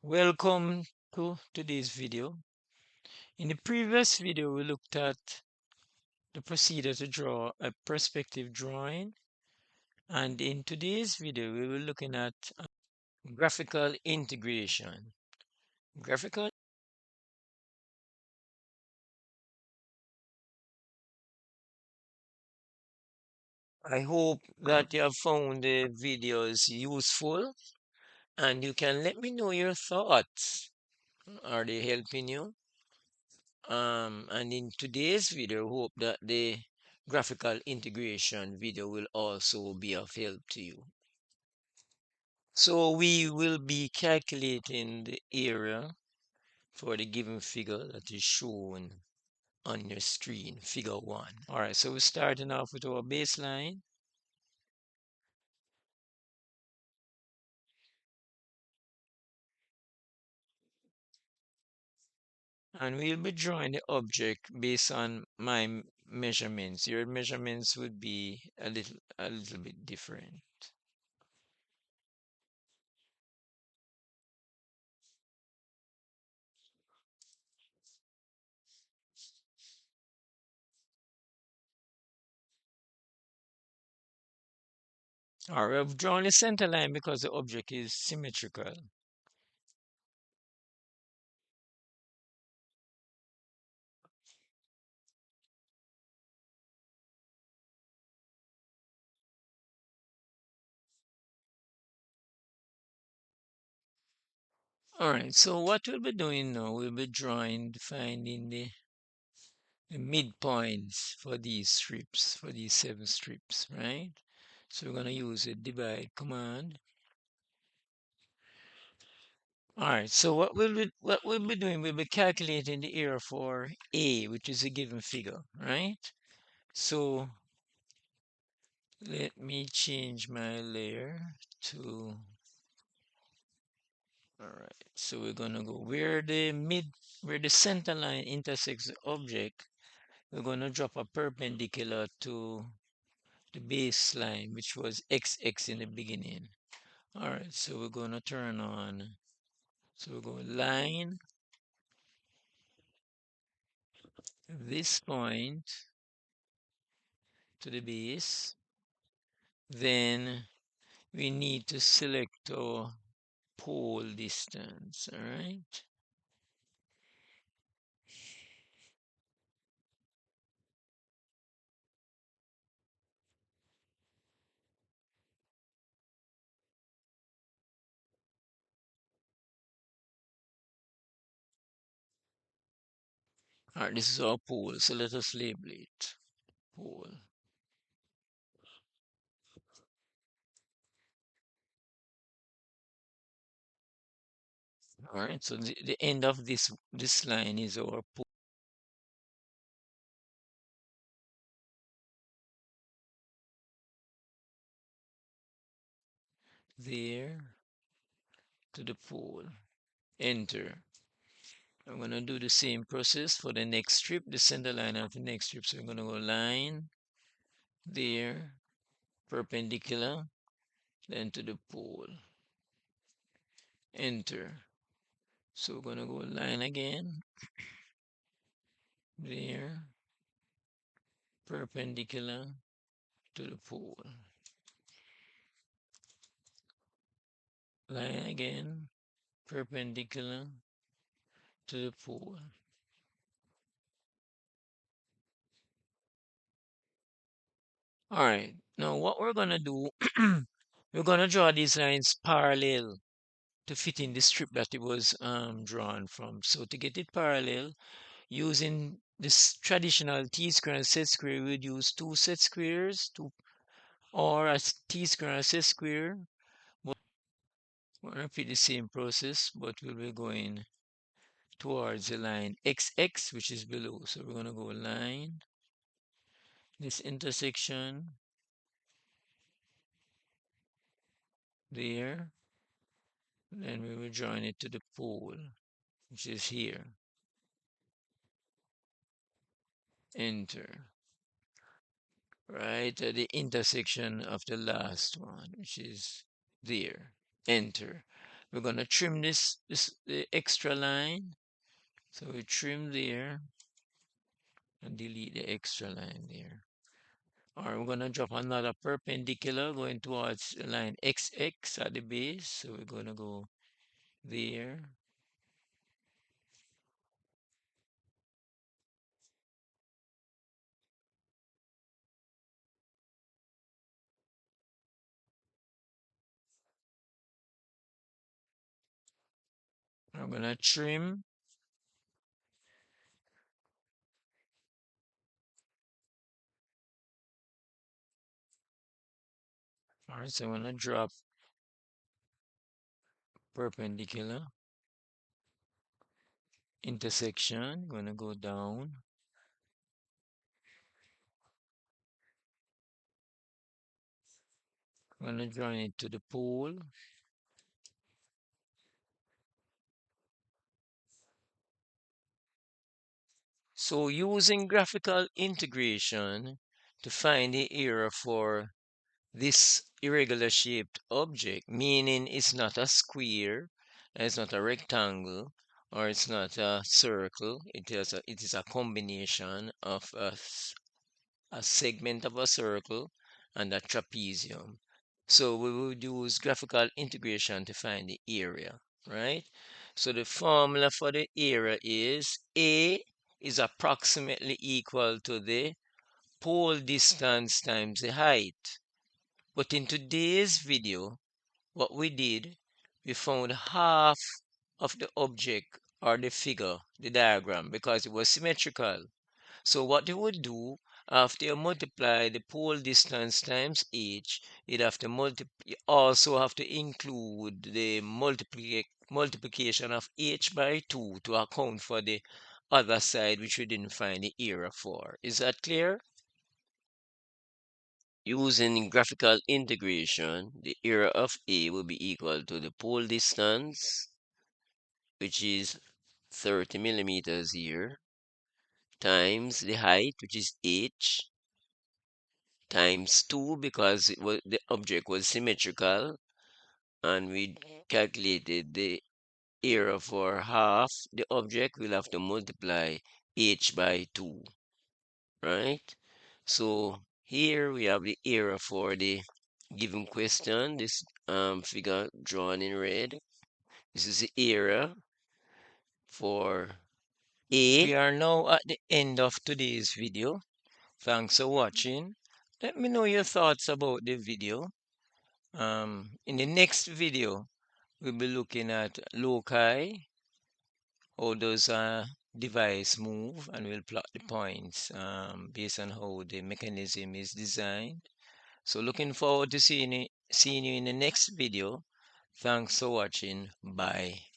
Welcome to today's video. In the previous video, we looked at the procedure to draw a perspective drawing, and in today's video, we will be looking at graphical integration. Graphical. I hope that you have found the videos useful, and you can let me know your thoughts. Are they helping you? And in today's video, hope that the graphical integration video will also be of help to you. So we will be calculating the area for the given figure that is shown on your screen, figure 1. All right, so we're starting off with our baseline. And we'll be drawing the object based on my measurements. Your measurements would be a little bit different. All right, I've drawn a center line because the object is symmetrical. All right, so what we'll be doing now, we'll be finding the midpoints for these strips, for these 7 strips, right? So we're going to use a divide command. All right, so what we'll be doing, we'll be calculating the area for A, which is a given figure, right? So let me change my layer to, all right, so we're going to go where the center line intersects the object, we're going to drop a perpendicular to the baseline, which was XX in the beginning. All right, so we're going to turn on, so we're going line this point to the base. Then we need to select our pole distance, all right? All right, this is our pole, so let us label it pole. All right, so the end of this line is our pole. There to the pole. Enter. I'm going to do the same process for the next strip, the center line of the next strip. So I'm going to go line there, perpendicular, then to the pole. Enter. So we're going to go line again, there, perpendicular to the pole. Line again, perpendicular to the pole. All right, now what we're going to do, we're going to draw these lines parallel to fit in the strip that it was drawn from. So to get it parallel, using this traditional t-square and set square, we would use 2 set squares, or a t-square and set square. But we'll repeat the same process, but we'll be going towards the line XX, which is below. So we're going to go line, this intersection, there. Then we will join it to the pole, which is here. Enter. Right at the intersection of the last one, which is there. Enter. we're gonna trim this the extra line. So we trim there and delete the extra line there. All right, we're gonna drop another perpendicular going towards the line XX at the base. So we're gonna go there. I'm gonna trim. All right, so I'm gonna drop perpendicular intersection. Gonna go down. Gonna join it to the pole. So using graphical integration to find the area for this irregular shaped object, meaning it's not a square, it's not a rectangle, or it's not a circle. It is a combination of a segment of a circle and a trapezium. So we would use graphical integration to find the area, right? So the formula for the area is A is approximately equal to the pole distance times the height. But in today's video, what we did, we found half of the object or the figure, the diagram, because it was symmetrical. So what you would do after you multiply the pole distance times h, you'd have to you also have to include the multiplication of h by 2 to account for the other side which we didn't find the area for. Is that clear? Using graphical integration, the area of A will be equal to the pole distance, which is 30 millimeters here, times the height, which is h, times 2 because the object was symmetrical, and we calculated the area for half the object. We'll have to multiply h by 2, right? So here we have the area for the given question, this figure drawn in red. This is the area for A. We are now at the end of today's video. Thanks for watching. Let me know your thoughts about the video. In the next video, we'll be looking at loci, how does a device move, and we'll plot the points based on how the mechanism is designed. So looking forward to seeing you in the next video. Thanks for watching. Bye.